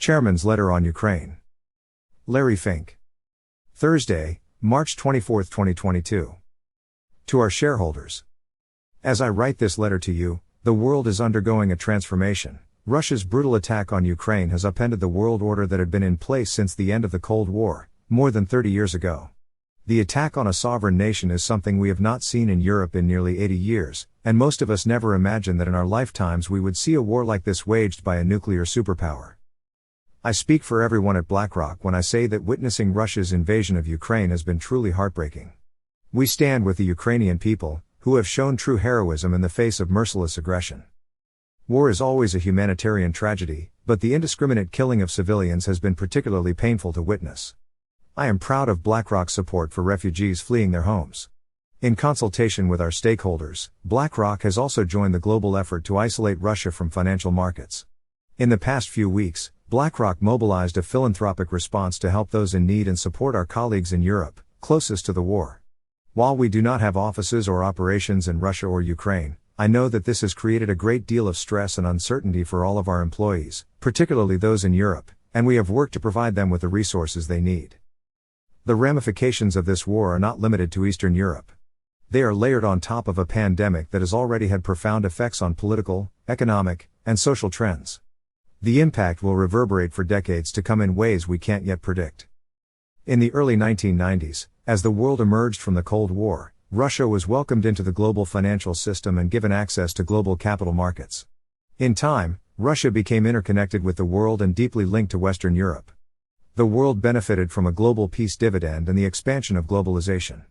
Chairman's Letter on Ukraine. Larry Fink. Thursday, March 24, 2022. To our shareholders. As I write this letter to you, the world is undergoing a transformation. Russia's brutal attack on Ukraine has upended the world order that had been in place since the end of the Cold War, more than 30 years ago. The attack on a sovereign nation is something we have not seen in Europe in nearly 80 years, and most of us never imagined that in our lifetimes we would see a war like this waged by a nuclear superpower. I speak for everyone at Blackrock when I say that witnessing Russia's invasion of Ukraine has been truly heartbreaking. We stand with the Ukrainian people, who have shown true heroism in the face of merciless aggression. War is always a humanitarian tragedy, but the indiscriminate killing of civilians has been particularly painful to witness. I am proud of Blackrock's support for refugees fleeing their homes. In consultation with our stakeholders, Blackrock has also joined the global effort to isolate Russia from financial markets. In the past few weeks, Blackrock mobilized a philanthropic response to help those in need and support our colleagues in Europe, closest to the war. While we do not have offices or operations in Russia or Ukraine, I know that this has created a great deal of stress and uncertainty for all of our employees, particularly those in Europe, and we have worked to provide them with the resources they need. The ramifications of this war are not limited to Eastern Europe. They are layered on top of a pandemic that has already had profound effects on political, economic, and social trends. The impact will reverberate for decades to come in ways we can't yet predict. In the early 1990s, as the world emerged from the Cold War, Russia was welcomed into the global financial system and given access to global capital markets. In time, Russia became interconnected with the world and deeply linked to Western Europe. The world benefited from a global peace dividend and the expansion of globalization.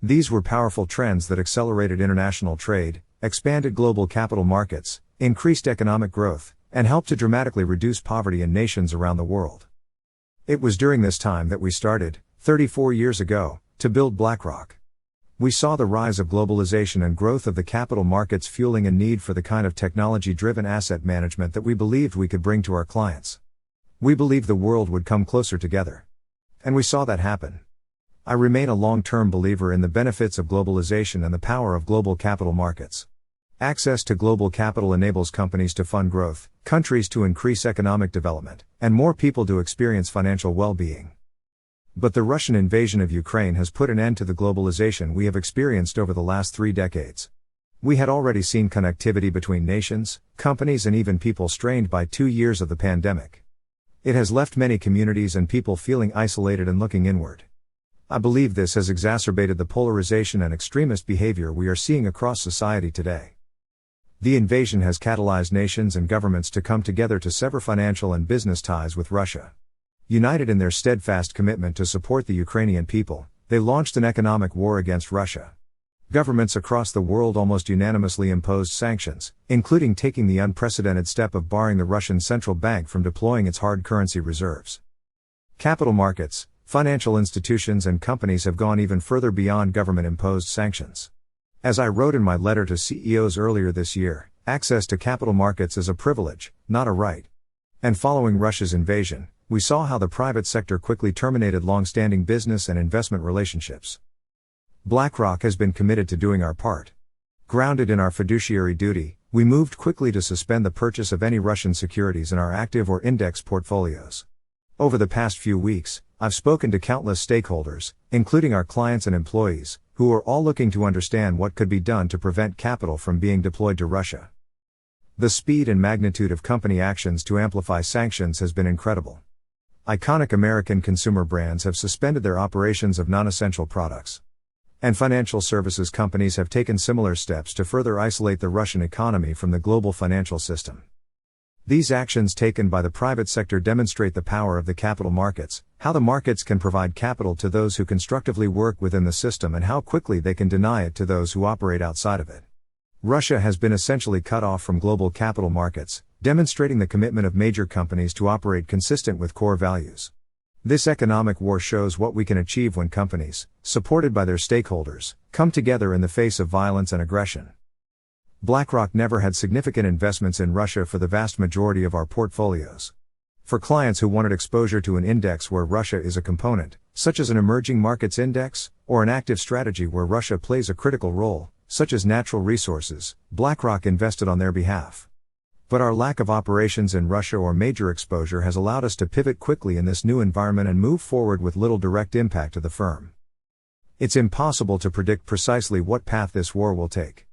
These were powerful trends that accelerated international trade, expanded global capital markets, increased economic growth, and helped to dramatically reduce poverty in nations around the world. It was during this time that we started, 34 years ago, to build Blackrock. We saw the rise of globalization and growth of the capital markets fueling a need for the kind of technology-driven asset management that we believed we could bring to our clients. We believed the world would come closer together. And we saw that happen. I remain a long-term believer in the benefits of globalization and the power of global capital markets. Access to global capital enables companies to fund growth, countries to increase economic development, and more people to experience financial well-being. But the Russian invasion of Ukraine has put an end to the globalization we have experienced over the last 3 decades. We had already seen connectivity between nations, companies, and even people strained by 2 years of the pandemic. It has left many communities and people feeling isolated and looking inward. I believe this has exacerbated the polarization and extremist behavior we are seeing across society today. The invasion has catalyzed nations and governments to come together to sever financial and business ties with Russia. United in their steadfast commitment to support the Ukrainian people, they launched an economic war against Russia. Governments across the world almost unanimously imposed sanctions, including taking the unprecedented step of barring the Russian central bank from deploying its hard currency reserves. Capital markets, financial institutions, and companies have gone even further beyond government-imposed sanctions. As I wrote in my letter to CEOs earlier this year, access to capital markets is a privilege, not a right. And following Russia's invasion, we saw how the private sector quickly terminated long-standing business and investment relationships. Blackrock has been committed to doing our part. Grounded in our fiduciary duty, we moved quickly to suspend the purchase of any Russian securities in our active or index portfolios. Over the past few weeks, I've spoken to countless stakeholders, including our clients and employees, who are all looking to understand what could be done to prevent capital from being deployed to Russia. The speed and magnitude of company actions to amplify sanctions has been incredible. Iconic American consumer brands have suspended their operations of non-essential products. And financial services companies have taken similar steps to further isolate the Russian economy from the global financial system. These actions taken by the private sector demonstrate the power of the capital markets, how the markets can provide capital to those who constructively work within the system and how quickly they can deny it to those who operate outside of it. Russia has been essentially cut off from global capital markets, demonstrating the commitment of major companies to operate consistent with core values. This economic war shows what we can achieve when companies, supported by their stakeholders, come together in the face of violence and aggression. Blackrock never had significant investments in Russia for the vast majority of our portfolios. For clients who wanted exposure to an index where Russia is a component, such as an emerging markets index, or an active strategy where Russia plays a critical role, such as natural resources, Blackrock invested on their behalf. But our lack of operations in Russia or major exposure has allowed us to pivot quickly in this new environment and move forward with little direct impact to the firm. It's impossible to predict precisely what path this war will take.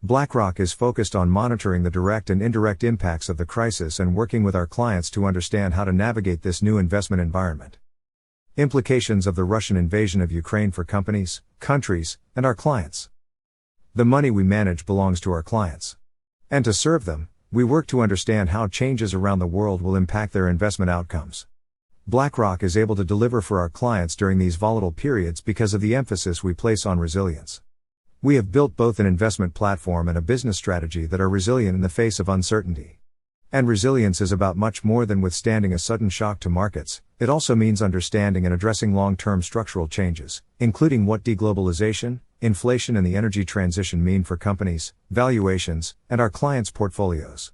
Blackrock is focused on monitoring the direct and indirect impacts of the crisis and working with our clients to understand how to navigate this new investment environment. Implications of the Russian invasion of Ukraine for companies, countries, and our clients. The money we manage belongs to our clients. And to serve them, we work to understand how changes around the world will impact their investment outcomes. Blackrock is able to deliver for our clients during these volatile periods because of the emphasis we place on resilience. We have built both an investment platform and a business strategy that are resilient in the face of uncertainty. And resilience is about much more than withstanding a sudden shock to markets. It also means understanding and addressing long-term structural changes, including what deglobalization, inflation and the energy transition mean for companies, valuations, and our clients' portfolios.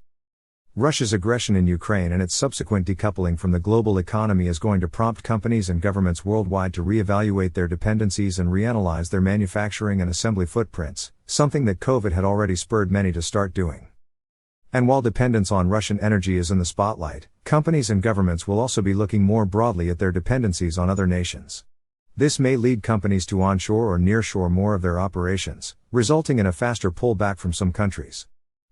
Russia's aggression in Ukraine and its subsequent decoupling from the global economy is going to prompt companies and governments worldwide to reevaluate their dependencies and reanalyze their manufacturing and assembly footprints, something that COVID had already spurred many to start doing. And while dependence on Russian energy is in the spotlight, companies and governments will also be looking more broadly at their dependencies on other nations. This may lead companies to onshore or nearshore more of their operations, resulting in a faster pullback from some countries.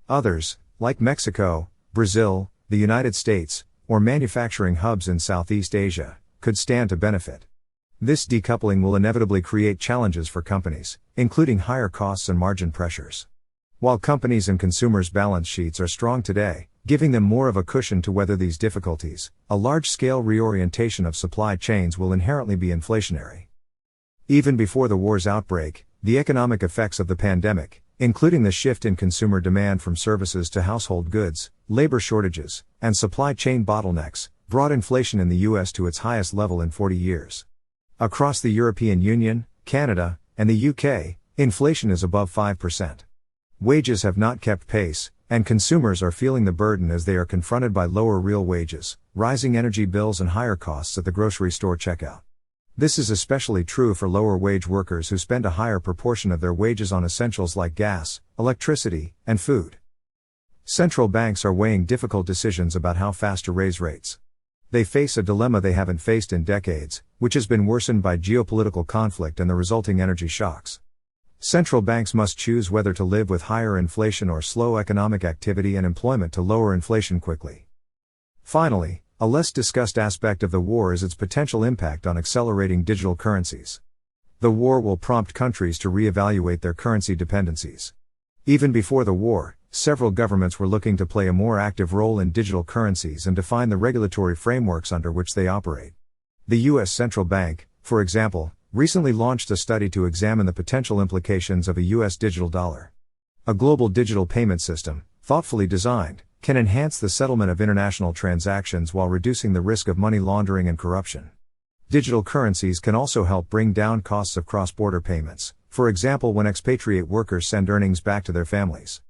Others, like Mexico, Brazil, the United States, or manufacturing hubs in Southeast Asia, could stand to benefit. This decoupling will inevitably create challenges for companies, including higher costs and margin pressures. While companies' and consumers' balance sheets are strong today, giving them more of a cushion to weather these difficulties, a large-scale reorientation of supply chains will inherently be inflationary. Even before the war's outbreak, the economic effects of the pandemic, including the shift in consumer demand from services to household goods, labor shortages, and supply chain bottlenecks, brought inflation in the U.S. to its highest level in 40 years. Across the European Union, Canada, and the UK, inflation is above 5%. Wages have not kept pace, and consumers are feeling the burden as they are confronted by lower real wages, rising energy bills and higher costs at the grocery store checkout. This is especially true for lower-wage workers who spend a higher proportion of their wages on essentials like gas, electricity, and food. Central banks are weighing difficult decisions about how fast to raise rates. They face a dilemma they haven't faced in decades, which has been worsened by geopolitical conflict and the resulting energy shocks. Central banks must choose whether to live with higher inflation or slow economic activity and employment to lower inflation quickly. Finally, a less discussed aspect of the war is its potential impact on accelerating digital currencies. The war will prompt countries to reevaluate their currency dependencies. Even before the war, several governments were looking to play a more active role in digital currencies and define the regulatory frameworks under which they operate. The U.S. Central Bank, for example, recently launched a study to examine the potential implications of a U.S. digital dollar. A global digital payment system, thoughtfully designed, can enhance the settlement of international transactions while reducing the risk of money laundering and corruption. Digital currencies can also help bring down costs of cross-border payments, for example when expatriate workers send earnings back to their families.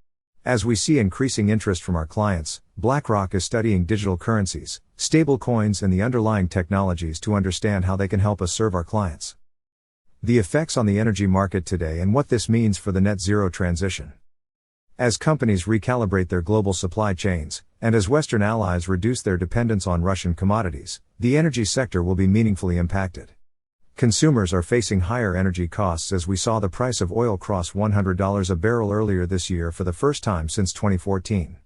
As we see increasing interest from our clients, Blackrock is studying digital currencies, stablecoins and the underlying technologies to understand how they can help us serve our clients. The effects on the energy market today and what this means for the net zero transition. As companies recalibrate their global supply chains, and as Western allies reduce their dependence on Russian commodities, the energy sector will be meaningfully impacted. Consumers are facing higher energy costs as we saw the price of oil cross $100 a barrel earlier this year for the first time since 2014.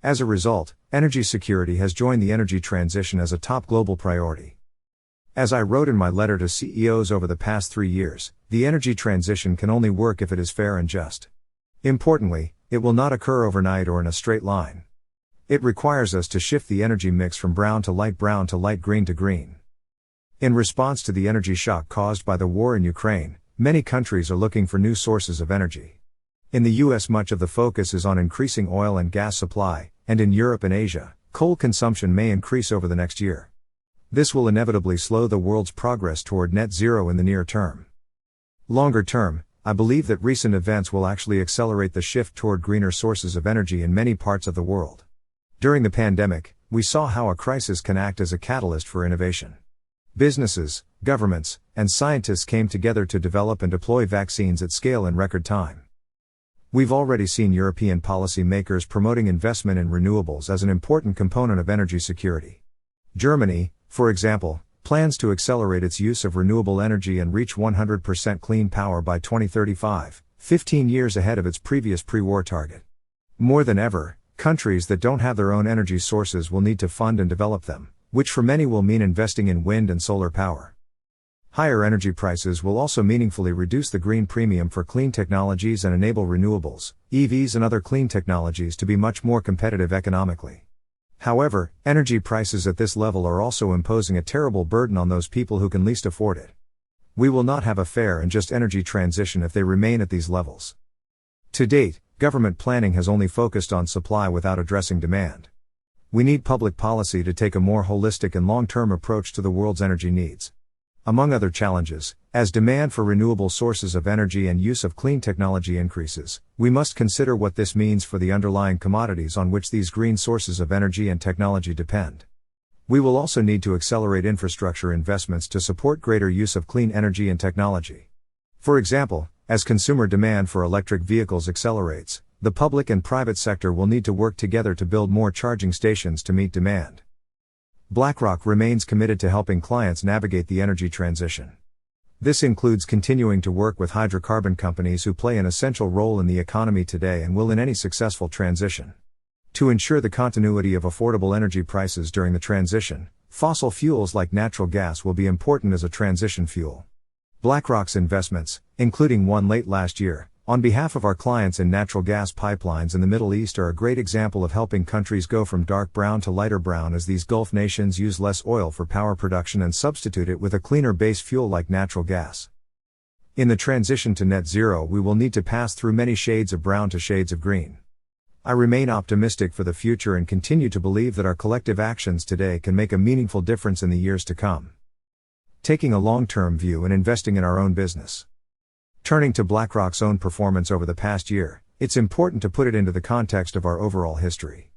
As a result, energy security has joined the energy transition as a top global priority. As I wrote in my letter to CEOs over the past 3 years, the energy transition can only work if it is fair and just. Importantly, it will not occur overnight or in a straight line. It requires us to shift the energy mix from brown to light green to green. In response to the energy shock caused by the war in Ukraine, many countries are looking for new sources of energy. In the US, much of the focus is on increasing oil and gas supply, and in Europe and Asia, coal consumption may increase over the next year. This will inevitably slow the world's progress toward net zero in the near term. Longer term, I believe that recent events will actually accelerate the shift toward greener sources of energy in many parts of the world. During the pandemic, we saw how a crisis can act as a catalyst for innovation. Businesses, governments, and scientists came together to develop and deploy vaccines at scale in record time. We've already seen European policy makers promoting investment in renewables as an important component of energy security. Germany, for example, plans to accelerate its use of renewable energy and reach 100% clean power by 2035, 15 years ahead of its previous pre-war target. More than ever, countries that don't have their own energy sources will need to fund and develop them, which for many will mean investing in wind and solar power. Higher energy prices will also meaningfully reduce the green premium for clean technologies and enable renewables, EVs and other clean technologies to be much more competitive economically. However, energy prices at this level are also imposing a terrible burden on those people who can least afford it. We will not have a fair and just energy transition if they remain at these levels. To date, government planning has only focused on supply without addressing demand. We need public policy to take a more holistic and long-term approach to the world's energy needs. Among other challenges, as demand for renewable sources of energy and use of clean technology increases, we must consider what this means for the underlying commodities on which these green sources of energy and technology depend. We will also need to accelerate infrastructure investments to support greater use of clean energy and technology. For example, as consumer demand for electric vehicles accelerates, the public and private sector will need to work together to build more charging stations to meet demand. Blackrock remains committed to helping clients navigate the energy transition. This includes continuing to work with hydrocarbon companies who play an essential role in the economy today and will in any successful transition. To ensure the continuity of affordable energy prices during the transition, fossil fuels like natural gas will be important as a transition fuel. Blackrock's investments, including one late last year, on behalf of our clients in natural gas pipelines in the Middle East, are a great example of helping countries go from dark brown to lighter brown as these Gulf nations use less oil for power production and substitute it with a cleaner base fuel like natural gas. In the transition to net zero, we will need to pass through many shades of brown to shades of green. I remain optimistic for the future and continue to believe that our collective actions today can make a meaningful difference in the years to come. Taking a long-term view and investing in our own business. Turning to BlackRock's own performance over the past year, it's important to put it into the context of our overall history.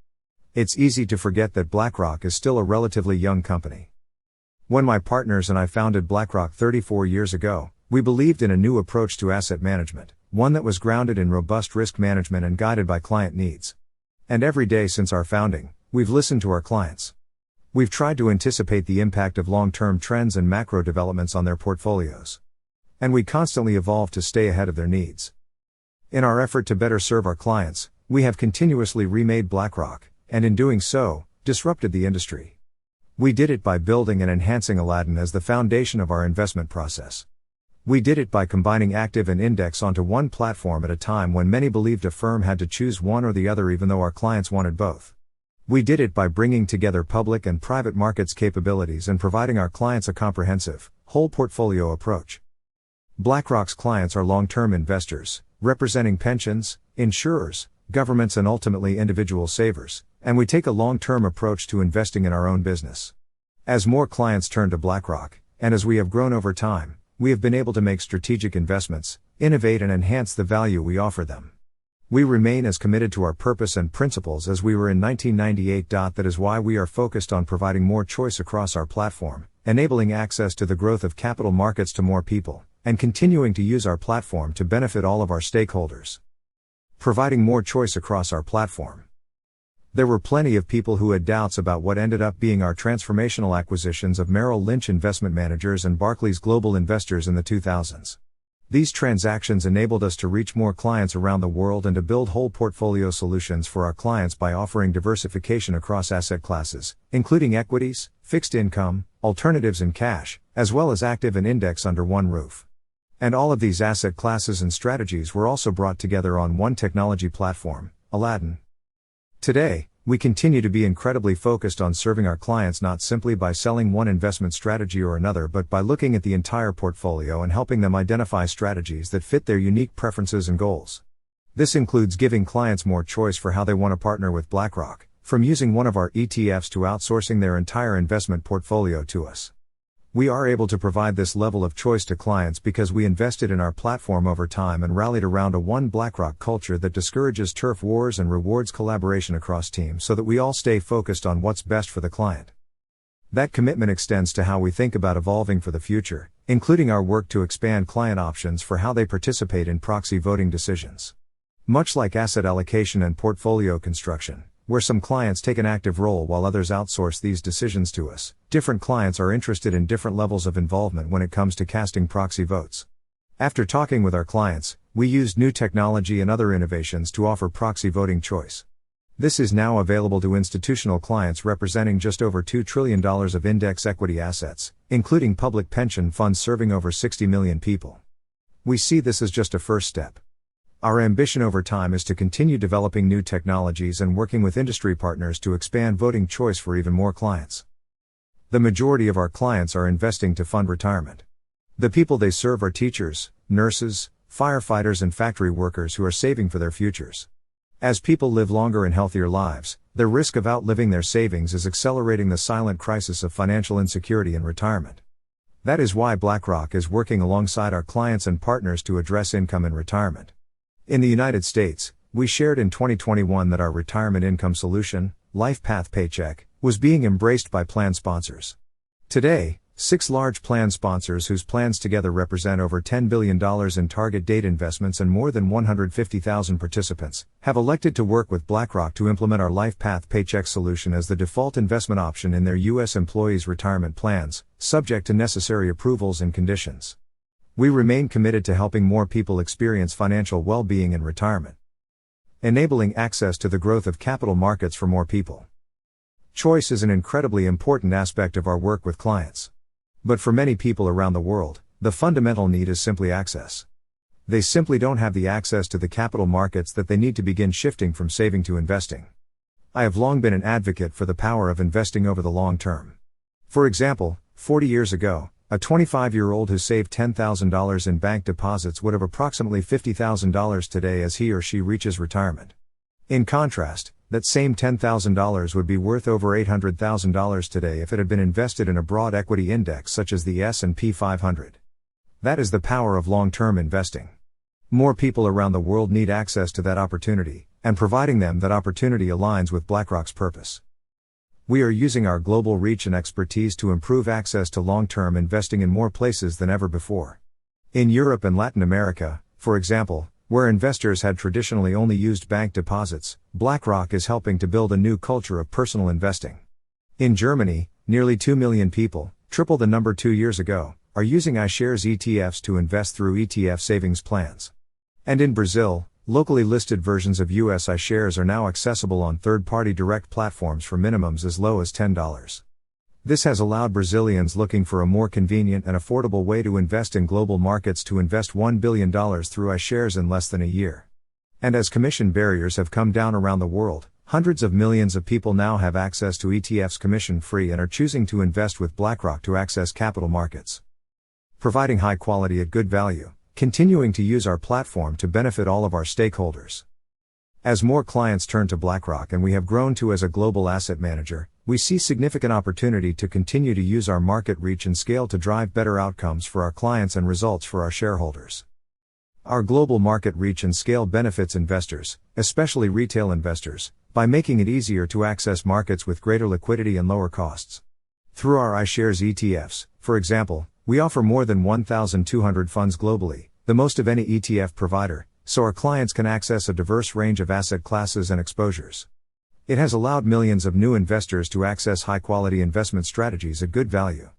It's easy to forget that BlackRock is still a relatively young company. When my partners and I founded BlackRock 34 years ago, we believed in a new approach to asset management, one that was grounded in robust risk management and guided by client needs. And every day since our founding, we've listened to our clients. We've tried to anticipate the impact of long-term trends and macro developments on their portfolios. And we constantly evolve to stay ahead of their needs. In our effort to better serve our clients, we have continuously remade BlackRock, and in doing so, disrupted the industry. We did it by building and enhancing Aladdin as the foundation of our investment process. We did it by combining active and index onto one platform at a time when many believed a firm had to choose one or the other even though our clients wanted both. We did it by bringing together public and private markets capabilities and providing our clients a comprehensive, whole portfolio approach. BlackRock's clients are long-term investors, representing pensions, insurers, governments and ultimately individual savers, and we take a long-term approach to investing in our own business. As more clients turn to BlackRock, and as we have grown over time, we have been able to make strategic investments, innovate and enhance the value we offer them. We remain as committed to our purpose and principles as we were in 1998. That is why we are focused on providing more choice across our platform, enabling access to the growth of capital markets to more people, and continuing to use our platform to benefit all of our stakeholders. Providing more choice across our platform. There were plenty of people who had doubts about what ended up being our transformational acquisitions of Merrill Lynch Investment Managers and Barclays Global Investors in the 2000s. These transactions enabled us to reach more clients around the world and to build whole portfolio solutions for our clients by offering diversification across asset classes, including equities, fixed income, alternatives and cash, as well as active and index under one roof. And all of these asset classes and strategies were also brought together on one technology platform, Aladdin. Today, we continue to be incredibly focused on serving our clients not simply by selling one investment strategy or another but by looking at the entire portfolio and helping them identify strategies that fit their unique preferences and goals. This includes giving clients more choice for how they want to partner with BlackRock, from using one of our ETFs to outsourcing their entire investment portfolio to us. We are able to provide this level of choice to clients because we invested in our platform over time and rallied around a one BlackRock culture that discourages turf wars and rewards collaboration across teams so that we all stay focused on what's best for the client. That commitment extends to how we think about evolving for the future, including our work to expand client options for how they participate in proxy voting decisions. Much like asset allocation and portfolio construction, where some clients take an active role while others outsource these decisions to us, different clients are interested in different levels of involvement when it comes to casting proxy votes. After talking with our clients, we used new technology and other innovations to offer proxy voting choice. This is now available to institutional clients representing just over $2 trillion of index equity assets, including public pension funds serving over 60 million people. We see this as just a first step. Our ambition over time is to continue developing new technologies and working with industry partners to expand voting choice for even more clients. The majority of our clients are investing to fund retirement. The people they serve are teachers, nurses, firefighters, and factory workers who are saving for their futures. As people live longer and healthier lives, the risk of outliving their savings is accelerating the silent crisis of financial insecurity in retirement. That is why Blackrock is working alongside our clients and partners to address income in retirement. In the United States, we shared in 2021 that our retirement income solution, LifePath Paycheck, was being embraced by plan sponsors. Today, 6 large plan sponsors whose plans together represent over $10 billion in target date investments and more than 150,000 participants, have elected to work with Blackrock to implement our LifePath Paycheck solution as the default investment option in their U.S. employees' retirement plans, subject to necessary approvals and conditions. We remain committed to helping more people experience financial well-being in retirement. Enabling access to the growth of capital markets for more people. Choice is an incredibly important aspect of our work with clients. But for many people around the world, the fundamental need is simply access. They simply don't have the access to the capital markets that they need to begin shifting from saving to investing. I have long been an advocate for the power of investing over the long term. For example, 40 years ago, a 25-year-old who saved $10,000 in bank deposits would have approximately $50,000 today as he or she reaches retirement. In contrast, that same $10,000 would be worth over $800,000 today if it had been invested in a broad equity index such as the S&P 500. That is the power of long-term investing. More people around the world need access to that opportunity, and providing them that opportunity aligns with Blackrock's purpose. We are using our global reach and expertise to improve access to long-term investing in more places than ever before. In Europe and Latin America, for example, where investors had traditionally only used bank deposits, Blackrock is helping to build a new culture of personal investing. In Germany, nearly 2 million people, triple the number 2 years ago, are using iShares ETFs to invest through ETF savings plans. And in Brazil, locally listed versions of US iShares are now accessible on third-party direct platforms for minimums as low as $10. This has allowed Brazilians looking for a more convenient and affordable way to invest in global markets to invest $1 billion through iShares in less than a year. And as commission barriers have come down around the world, hundreds of millions of people now have access to ETFs commission-free and are choosing to invest with Blackrock to access capital markets. Providing high quality at good value, continuing to use our platform to benefit all of our stakeholders. As more clients turn to Blackrock and we have grown to as a global asset manager, we see significant opportunity to continue to use our market reach and scale to drive better outcomes for our clients and results for our shareholders. Our global market reach and scale benefits investors, especially retail investors, by making it easier to access markets with greater liquidity and lower costs. Through our iShares ETFs, for example, we offer more than 1,200 funds globally, the most of any ETF provider, so our clients can access a diverse range of asset classes and exposures. It has allowed millions of new investors to access high-quality investment strategies at good value.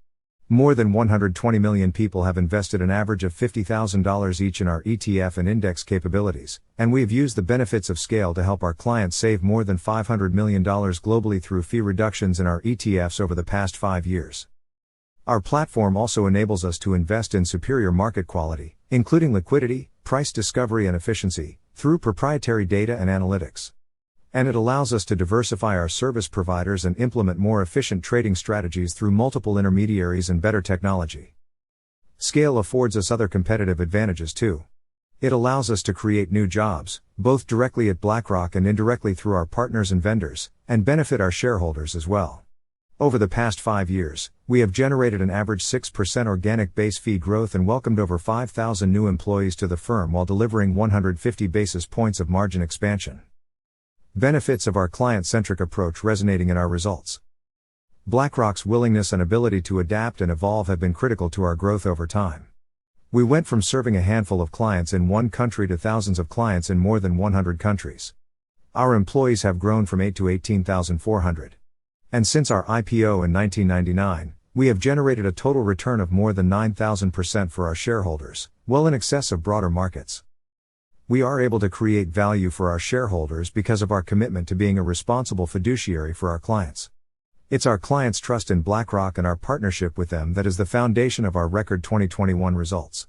More than 120 million people have invested an average of $50,000 each in our ETF and index capabilities, and we have used the benefits of scale to help our clients save more than $500 million globally through fee reductions in our ETFs over the past 5 years. Our platform also enables us to invest in superior market quality, including liquidity, price discovery and efficiency, through proprietary data and analytics. And it allows us to diversify our service providers and implement more efficient trading strategies through multiple intermediaries and better technology. Scale affords us other competitive advantages too. It allows us to create new jobs, both directly at Blackrock and indirectly through our partners and vendors, and benefit our shareholders as well. Over the past 5 years, we have generated an average 6% organic base fee growth and welcomed over 5,000 new employees to the firm while delivering 150 basis points of margin expansion. Benefits of our client-centric approach resonating in our results. Blackrock's willingness and ability to adapt and evolve have been critical to our growth over time. We went from serving a handful of clients in one country to thousands of clients in more than 100 countries. Our employees have grown from 8 to 18,400. And since our IPO in 1999, we have generated a total return of more than 9,000% for our shareholders, well in excess of broader markets. We are able to create value for our shareholders because of our commitment to being a responsible fiduciary for our clients. It's our clients' trust in Blackrock and our partnership with them that is the foundation of our record 2021 results.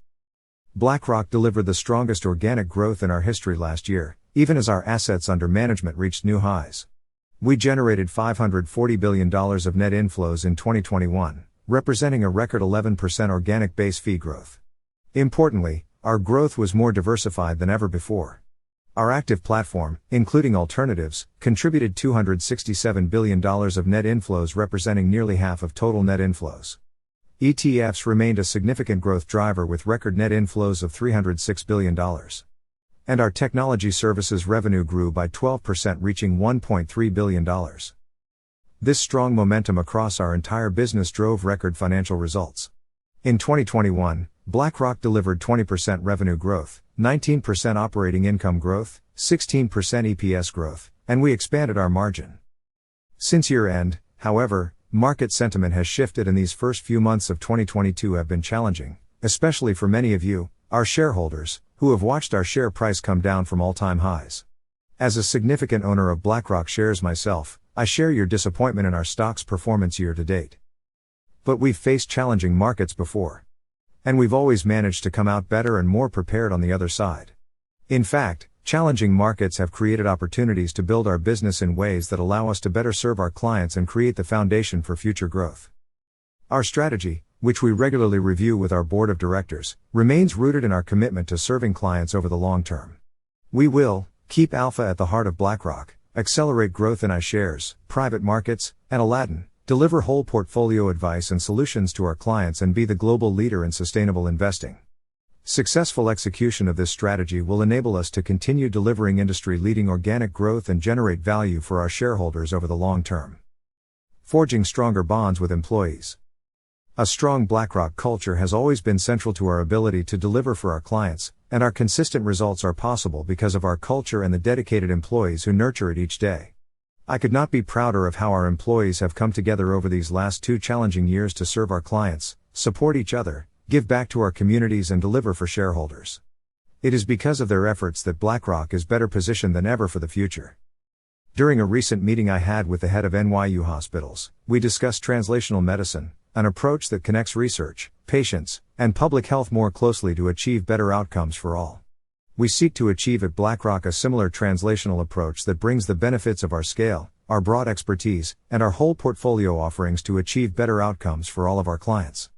Blackrock delivered the strongest organic growth in our history last year, even as our assets under management reached new highs. We generated $540 billion of net inflows in 2021, representing a record 11% organic base fee growth. Importantly, our growth was more diversified than ever before. Our active platform, including alternatives, contributed $267 billion of net inflows, representing nearly half of total net inflows. ETFs remained a significant growth driver with record net inflows of $306 billion. And our technology services revenue grew by 12%, reaching $1.3 billion. This strong momentum across our entire business drove record financial results. In 2021, BlackRock delivered 20% revenue growth, 19% operating income growth, 16% EPS growth, and we expanded our margin. Since year-end, however, market sentiment has shifted and these first few months of 2022 have been challenging, especially for many of you, our shareholders, who have watched our share price come down from all-time highs. As a significant owner of BlackRock shares myself, I share your disappointment in our stock's performance year to date. But we've faced challenging markets before. And we've always managed to come out better and more prepared on the other side. In fact, challenging markets have created opportunities to build our business in ways that allow us to better serve our clients and create the foundation for future growth. Our strategy, which we regularly review with our board of directors, remains rooted in our commitment to serving clients over the long term. We will keep alpha at the heart of BlackRock, accelerate growth in iShares, private markets, and Aladdin, deliver whole portfolio advice and solutions to our clients, and be the global leader in sustainable investing. Successful execution of this strategy will enable us to continue delivering industry-leading organic growth and generate value for our shareholders over the long term. Forging stronger bonds with employees. A strong BlackRock culture has always been central to our ability to deliver for our clients, and our consistent results are possible because of our culture and the dedicated employees who nurture it each day. I could not be prouder of how our employees have come together over these last 2 challenging years to serve our clients, support each other, give back to our communities, and deliver for shareholders. It is because of their efforts that BlackRock is better positioned than ever for the future. During a recent meeting I had with the head of NYU Hospitals, we discussed translational medicine, an approach that connects research, patients, and public health more closely to achieve better outcomes for all. We seek to achieve at BlackRock a similar translational approach that brings the benefits of our scale, our broad expertise, and our whole portfolio offerings to achieve better outcomes for all of our clients.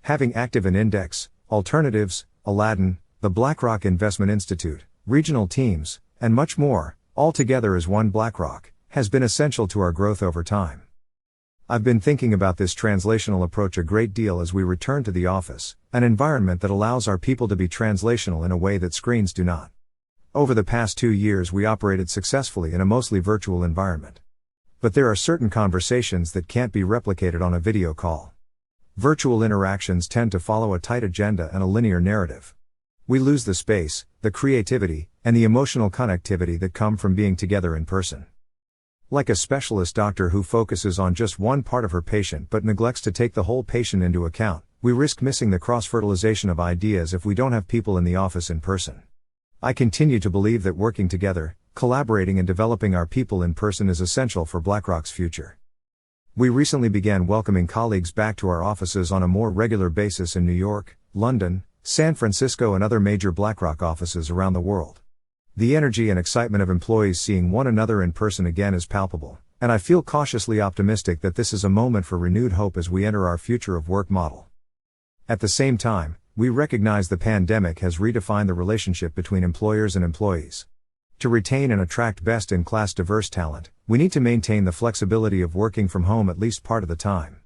Having active and index, alternatives, Aladdin, the BlackRock Investment Institute, regional teams, and much more, all together as one BlackRock, has been essential to our growth over time. I've been thinking about this translational approach a great deal as we return to the office, an environment that allows our people to be translational in a way that screens do not. Over the past 2 years we operated successfully in a mostly virtual environment. But there are certain conversations that can't be replicated on a video call. Virtual interactions tend to follow a tight agenda and a linear narrative. We lose the space, the creativity, and the emotional connectivity that come from being together in person. Like a specialist doctor who focuses on just one part of her patient but neglects to take the whole patient into account, we risk missing the cross-fertilization of ideas if we don't have people in the office in person. I continue to believe that working together, collaborating and developing our people in person is essential for BlackRock's future. We recently began welcoming colleagues back to our offices on a more regular basis in New York, London, San Francisco and other major BlackRock offices around the world. The energy and excitement of employees seeing one another in person again is palpable, and I feel cautiously optimistic that this is a moment for renewed hope as we enter our future of work model. At the same time, we recognize the pandemic has redefined the relationship between employers and employees. To retain and attract best-in-class diverse talent, we need to maintain the flexibility of working from home at least part of the time.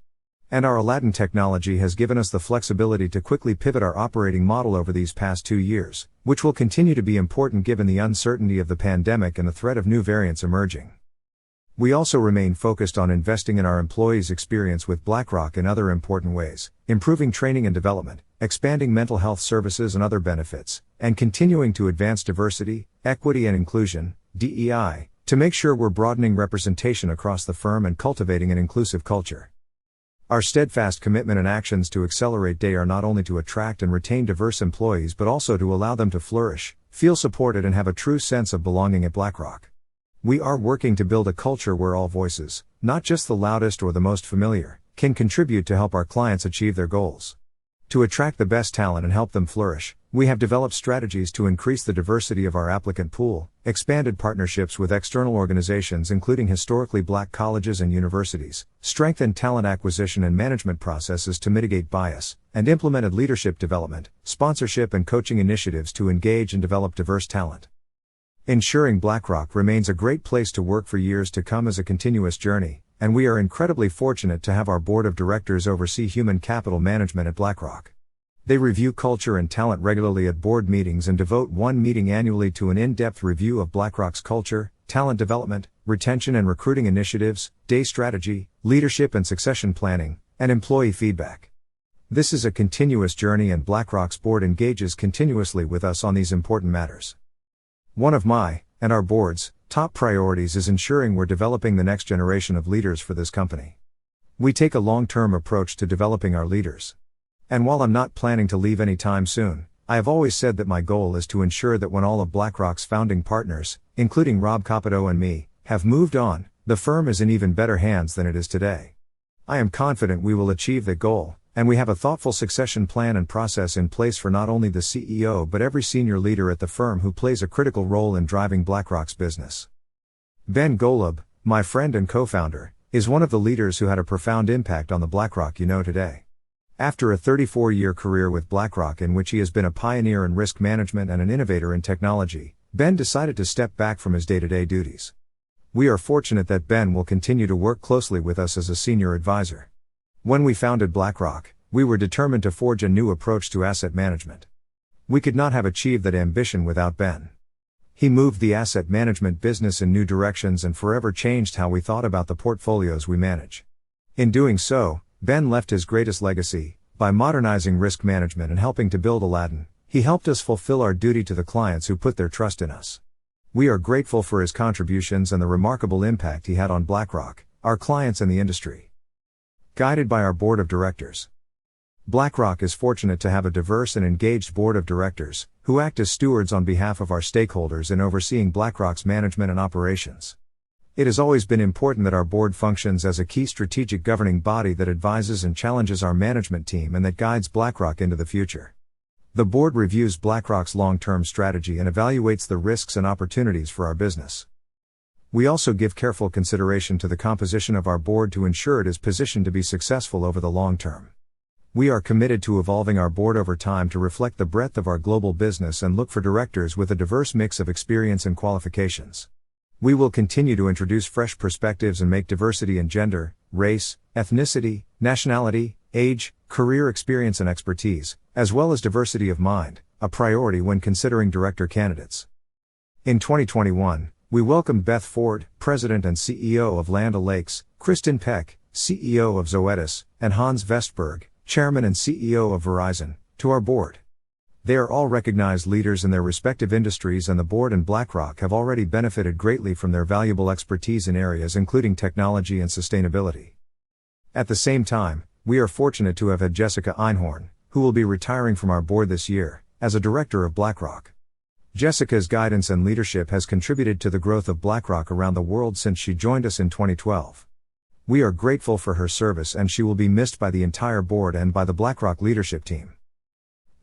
And our Aladdin technology has given us the flexibility to quickly pivot our operating model over these past 2 years, which will continue to be important given the uncertainty of the pandemic and the threat of new variants emerging. We also remain focused on investing in our employees' experience with BlackRock in other important ways, improving training and development, expanding mental health services and other benefits, and continuing to advance diversity, equity and inclusion, DEI, to make sure we're broadening representation across the firm and cultivating an inclusive culture. Our steadfast commitment and actions to accelerate DEI are not only to attract and retain diverse employees but also to allow them to flourish, feel supported and have a true sense of belonging at Blackrock. We are working to build a culture where all voices, not just the loudest or the most familiar, can contribute to help our clients achieve their goals. To attract the best talent and help them flourish, we have developed strategies to increase the diversity of our applicant pool, expanded partnerships with external organizations including historically black colleges and universities, strengthened talent acquisition and management processes to mitigate bias, and implemented leadership development, sponsorship and coaching initiatives to engage and develop diverse talent. Ensuring Blackrock remains a great place to work for years to come is a continuous journey, and we are incredibly fortunate to have our board of directors oversee human capital management at Blackrock. They review culture and talent regularly at board meetings and devote one meeting annually to an in-depth review of Blackrock's culture, talent development, retention and recruiting initiatives, day strategy, leadership and succession planning, and employee feedback. This is a continuous journey and Blackrock's board engages continuously with us on these important matters. One of my, and our board's, top priorities is ensuring we're developing the next generation of leaders for this company. We take a long-term approach to developing our leaders. And while I'm not planning to leave anytime soon, I have always said that my goal is to ensure that when all of Blackrock's founding partners, including Rob Capito and me, have moved on, the firm is in even better hands than it is today. I am confident we will achieve that goal, and we have a thoughtful succession plan and process in place for not only the CEO but every senior leader at the firm who plays a critical role in driving Blackrock's business. Ben Golub, my friend and co-founder, is one of the leaders who had a profound impact on the Blackrock you know today. After a 34-year career with Blackrock in which he has been a pioneer in risk management and an innovator in technology, Ben decided to step back from his day-to-day duties. We are fortunate that Ben will continue to work closely with us as a senior advisor. When we founded Blackrock, we were determined to forge a new approach to asset management. We could not have achieved that ambition without Ben. He moved the asset management business in new directions and forever changed how we thought about the portfolios we manage. In doing so, Ben left his greatest legacy. By modernizing risk management and helping to build Aladdin, he helped us fulfill our duty to the clients who put their trust in us. We are grateful for his contributions and the remarkable impact he had on Blackrock, our clients and the industry. Guided by our board of directors. Blackrock is fortunate to have a diverse and engaged board of directors, who act as stewards on behalf of our stakeholders in overseeing Blackrock's management and operations. It has always been important that our board functions as a key strategic governing body that advises and challenges our management team and that guides Blackrock into the future. The board reviews Blackrock's long-term strategy and evaluates the risks and opportunities for our business. We also give careful consideration to the composition of our board to ensure it is positioned to be successful over the long term. We are committed to evolving our board over time to reflect the breadth of our global business and look for directors with a diverse mix of experience and qualifications. We will continue to introduce fresh perspectives and make diversity in gender, race, ethnicity, nationality, age, career experience and expertise, as well as diversity of mind, a priority when considering director candidates. In 2021, we welcomed Beth Ford, President and CEO of Land O'Lakes, Kristen Peck, CEO of Zoetis, and Hans Vestberg, Chairman and CEO of Verizon, to our board. They are all recognized leaders in their respective industries and the board and Blackrock have already benefited greatly from their valuable expertise in areas including technology and sustainability. At the same time, we are fortunate to have had Jessica Einhorn, who will be retiring from our board this year, as a director of Blackrock. Jessica's guidance and leadership has contributed to the growth of Blackrock around the world since she joined us in 2012. We are grateful for her service and she will be missed by the entire board and by the Blackrock leadership team.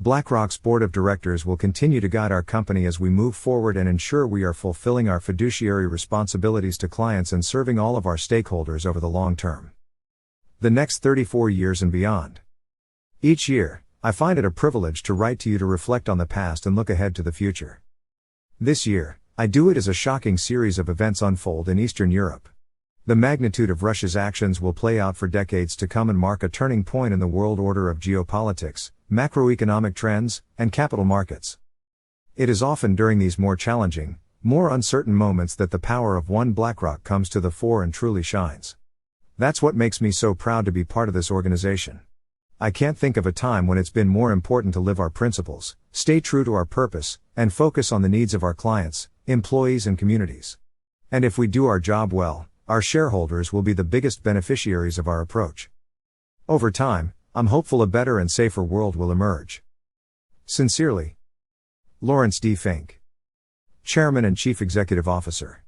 Blackrock's board of directors will continue to guide our company as we move forward and ensure we are fulfilling our fiduciary responsibilities to clients and serving all of our stakeholders over the long term. The next 34 years and beyond. Each year, I find it a privilege to write to you to reflect on the past and look ahead to the future. This year, I do it as a shocking series of events unfold in Eastern Europe. The magnitude of Russia's actions will play out for decades to come and mark a turning point in the world order of geopolitics, macroeconomic trends, and capital markets. It is often during these more challenging, more uncertain moments that the power of one Blackrock comes to the fore and truly shines. That's what makes me so proud to be part of this organization. I can't think of a time when it's been more important to live our principles, stay true to our purpose, and focus on the needs of our clients, employees, and communities. And if we do our job well, our shareholders will be the biggest beneficiaries of our approach. Over time, I'm hopeful a better and safer world will emerge. Sincerely, Lawrence D. Fink, Chairman and Chief Executive Officer.